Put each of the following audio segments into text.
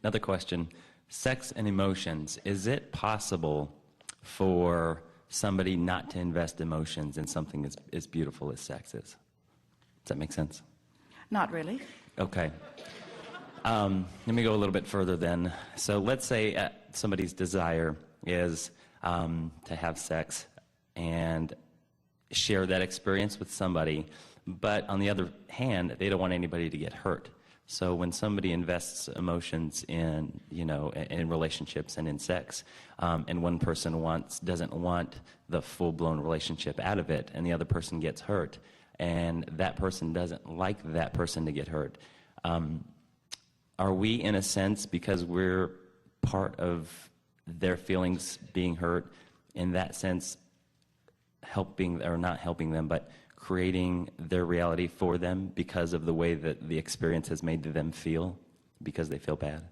Another question, sex and emotions. Is it possible for somebody not to invest emotions in something as beautiful as sex is? Does that make sense? Not really. Okay. Let me go a little bit further then. So let's say somebody's desire is to have sex and share that experience with somebody, but on the other hand, they don't want anybody to get hurt. So when somebody invests emotions in, in relationships and in sex, and one person doesn't want the full-blown relationship out of it, and the other person gets hurt, and that person doesn't like that person to get hurt, are we, in a sense, because we're part of their feelings being hurt, in that sense, helping or not helping them, but creating their reality for them because of the way that the experience has made them feel, because they feel bad?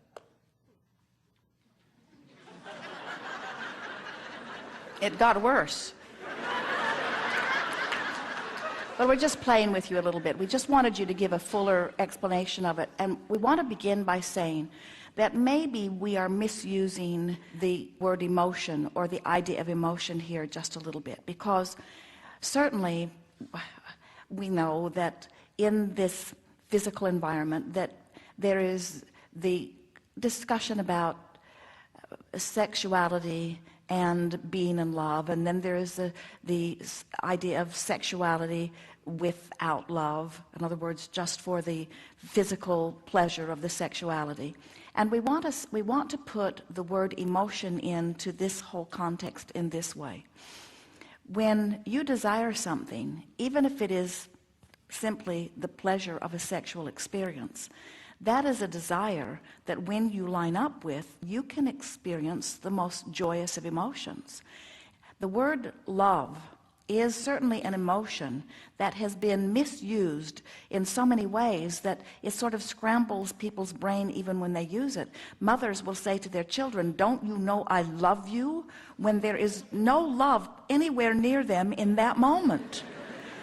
It got worse. But we're just playing with you a little bit. We just wanted you to give a fuller explanation of it. And we want to begin by saying that maybe we are misusing the word emotion or the idea of emotion here just a little bit, because certainly we know that in this physical environment that there is the discussion about sexuality and being in love, and then there is the idea of sexuality without love, in other words, just for the physical pleasure of the sexuality. And we want to put the word emotion into this whole context in this way. When you desire something, even if it is simply the pleasure of a sexual experience, that is a desire that when you line up with, you can experience the most joyous of emotions. The word love is certainly an emotion that has been misused in so many ways that it sort of scrambles people's brain even when they use it. Mothers will say to their children, "Don't you know I love you?" when there is no love anywhere near them in that moment.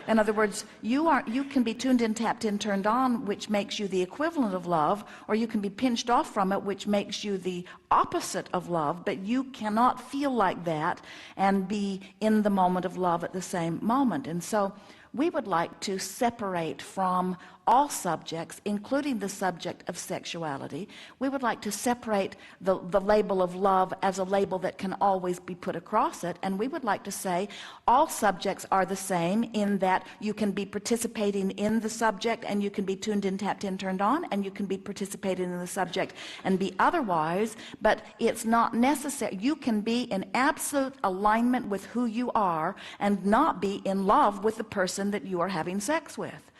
In other words, you can be tuned in, tapped in, turned on, which makes you the equivalent of love, or you can be pinched off from it, which makes you the opposite of love, but you cannot feel like that and be in the moment of love at the same moment. And so we would like to separate from all subjects, including the subject of sexuality. We would like to separate the label of love as a label that can always be put across it, and we would like to say all subjects are the same in that you can be participating in the subject and you can be tuned in, tapped in, turned on, and you can be participating in the subject and be otherwise, but it's not necessary. You can be in absolute alignment with who you are and not be in love with the person that you are having sex with.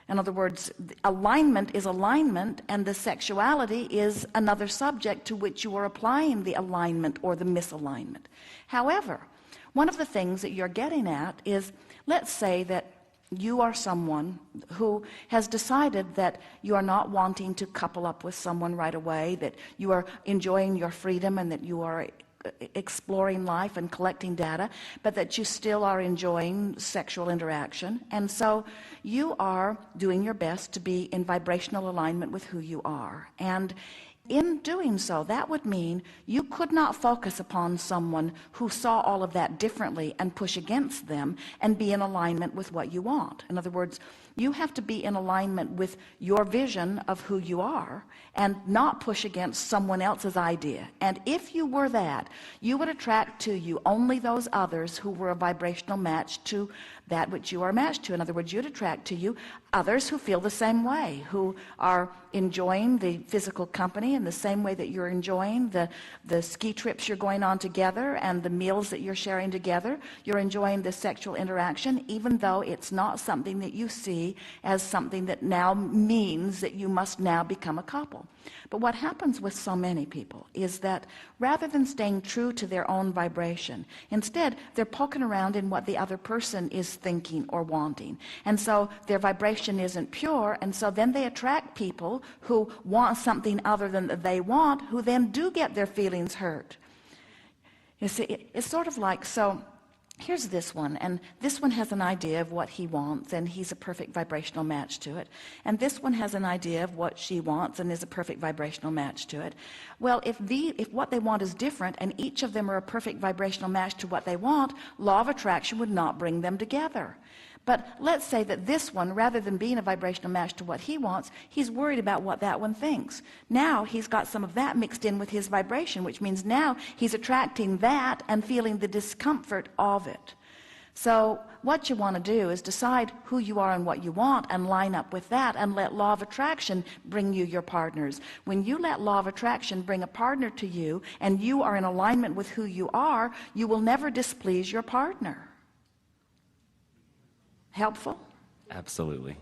In other words, alignment is alignment, and the sexuality is another subject to which you are applying the alignment or the misalignment. However, one of the things that you're getting at is, let's say that you are someone who has decided that you are not wanting to couple up with someone right away, that you are enjoying your freedom and that you are exploring life and collecting data, but that you still are enjoying sexual interaction, and so you are doing your best to be in vibrational alignment with who you are. And in doing so, that would mean you could not focus upon someone who saw all of that differently and push against them and be in alignment with what you want. In other words, you have to be in alignment with your vision of who you are and not push against someone else's idea. And if you were that, you would attract to you only those others who were a vibrational match to that which you are matched to. In other words, you'd attract to you others who feel the same way, who are enjoying the physical company in the same way that you're enjoying the ski trips you're going on together and the meals that you're sharing together. You're enjoying the sexual interaction, even though it's not something that you see as something that now means that you must now become a couple. But what happens with so many people is that rather than staying true to their own vibration, instead they're poking around in what the other person is thinking or wanting. And so their vibration isn't pure, and so then they attract people who want something other than that they want, who then do get their feelings hurt. You see, it's sort of like, so Here's this one, and this one has an idea of what he wants, and he's a perfect vibrational match to it. And this one has an idea of what she wants and is a perfect vibrational match to it. Well, if what they want is different, and each of them are a perfect vibrational match to what they want, law of attraction would not bring them together. But let's say that this one, rather than being a vibrational match to what he wants, he's worried about what that one thinks. Now he's got some of that mixed in with his vibration, which means now he's attracting that and feeling the discomfort of it. So what you want to do is decide who you are and what you want and line up with that, and let law of attraction bring you your partners. When you let law of attraction bring a partner to you and you are in alignment with who you are, you will never displease your partner. Helpful? Absolutely.